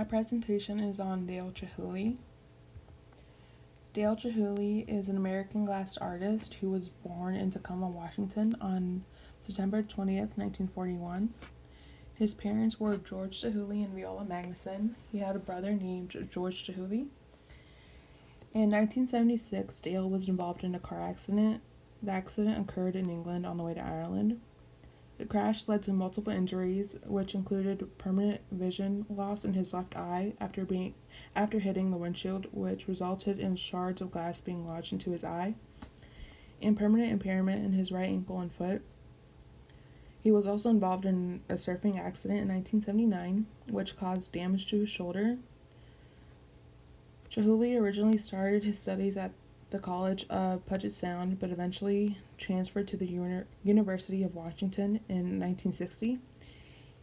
My presentation is on Dale Chihuly. Dale Chihuly is an American glass artist who was born in Tacoma, Washington on September 20th, 1941. His parents were George Chihuly and Viola Magnuson. He had a brother named George Chihuly. In 1976, Dale was involved in a car accident. The accident occurred in England on the way to Ireland. The crash led to multiple injuries, which included permanent vision loss in his left eye after hitting the windshield, which resulted in shards of glass being lodged into his eye, and permanent impairment in his right ankle and foot. He was also involved in a surfing accident in 1979, which caused damage to his shoulder. Chihuly originally started his studies at the College of Puget Sound, but eventually transferred to the University of Washington in 1960.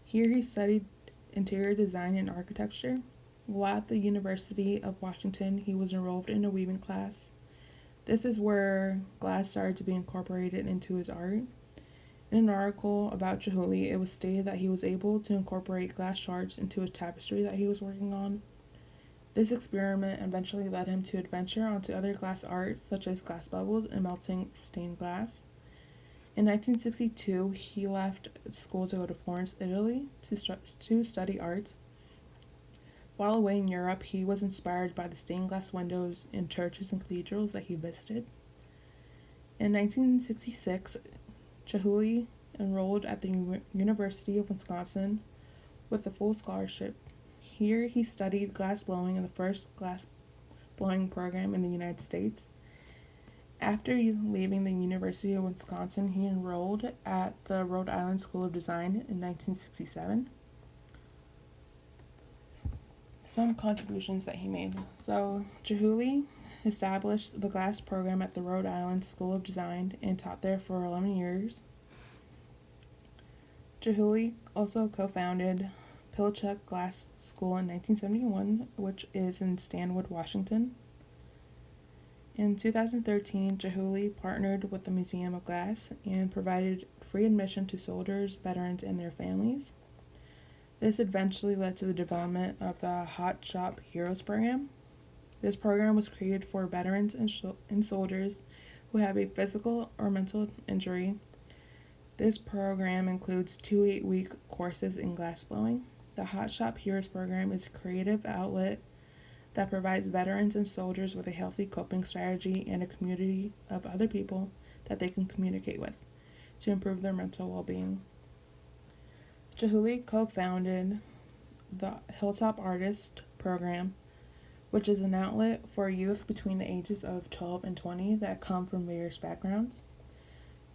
Here he studied interior design and architecture. While at the University of Washington, he was enrolled in a weaving class. This is where glass started to be incorporated into his art. In an article about Chihuly, it was stated that he was able to incorporate glass shards into a tapestry that he was working on. This experiment eventually led him to adventure onto other glass art, such as glass bubbles and melting stained glass. In 1962, he left school to go to Florence, Italy, to study art. While away in Europe, he was inspired by the stained glass windows in churches and cathedrals that he visited. In 1966, Chihuly enrolled at the University of Wisconsin with a full scholarship. Here he studied glass blowing in the first glass blowing program in the United States. After leaving the University of Wisconsin, he enrolled at the Rhode Island School of Design in 1967. Some contributions that he made. So, Chihuly established the glass program at the Rhode Island School of Design and taught there for 11 years. Chihuly also co-founded Pilchuck Glass School in 1971, which is in Stanwood, Washington. In 2013, Chihuly partnered with the Museum of Glass and provided free admission to soldiers, veterans, and their families. This eventually led to the development of the Hot Shop Heroes program. This program was created for veterans and soldiers who have a physical or mental injury. This program includes 2 8-week courses in glass blowing. The Hot Shop Heroes program is a creative outlet that provides veterans and soldiers with a healthy coping strategy and a community of other people that they can communicate with to improve their mental well-being. Chihuly co-founded the Hilltop Artist program, which is an outlet for youth between the ages of 12 and 20 that come from various backgrounds.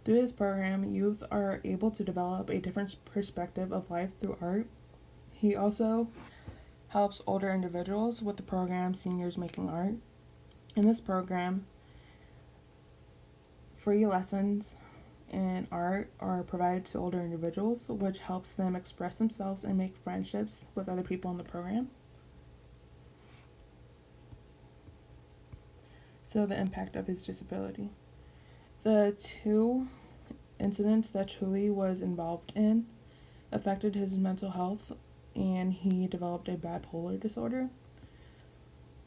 Through this program, youth are able to develop a different perspective of life through art. He also helps older individuals with the program Seniors Making Art. In this program, free lessons in art are provided to older individuals, which helps them express themselves and make friendships with other people in the program. So the impact of his disability. The 2 incidents that Chihuly was involved in affected his mental health, and he developed a bipolar disorder.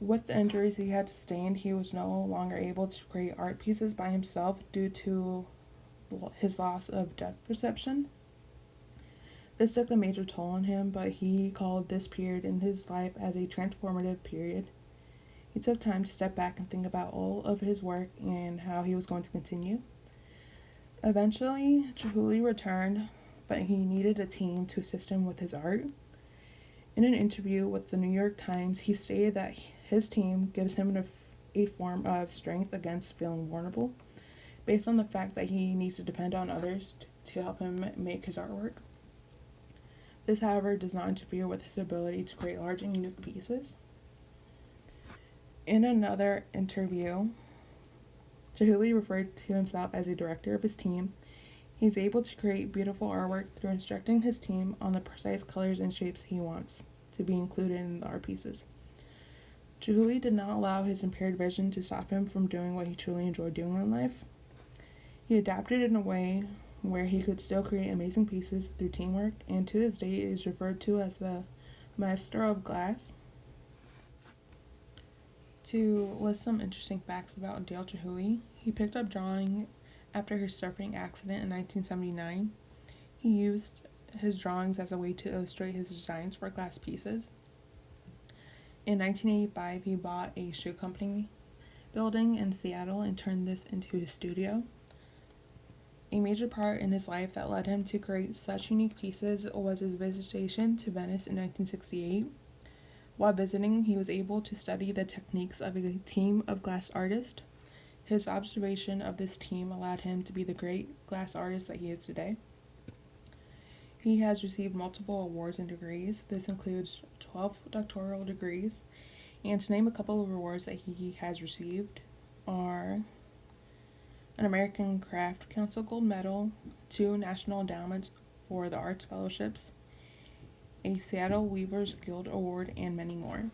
With the injuries he had sustained, he was no longer able to create art pieces by himself due to his loss of depth perception. This took a major toll on him, but he called this period in his life as a transformative period. He took time to step back and think about all of his work and how he was going to continue. Eventually, Chihuly returned, but he needed a team to assist him with his art. In an interview with the New York Times, he stated that his team gives him a form of strength against feeling vulnerable, based on the fact that he needs to depend on others to help him make his artwork. This, however, does not interfere with his ability to create large and unique pieces. In another interview, Chihuly referred to himself as a director of his team. He's able to create beautiful artwork through instructing his team on the precise colors and shapes he wants to be included in the art pieces. Chihuly did not allow his impaired vision to stop him from doing what he truly enjoyed doing in life. He adapted in a way where he could still create amazing pieces through teamwork, and to this day is referred to as the Master of Glass. To list some interesting facts about Dale Chihuly, he picked up drawing after his surfing accident in 1979. He used his drawings as a way to illustrate his designs for glass pieces. In 1985, he bought a shoe company building in Seattle and turned this into his studio. A major part in his life that led him to create such unique pieces was his visitation to Venice in 1968. While visiting, he was able to study the techniques of a team of glass artists. His observation of this team allowed him to be the great glass artist that he is today. He has received multiple awards and degrees. This includes 12 doctoral degrees. And to name a couple of awards that he has received are an American Craft Council Gold Medal, 2 National Endowments for the Arts Fellowships, a Seattle Weavers Guild Award, and many more.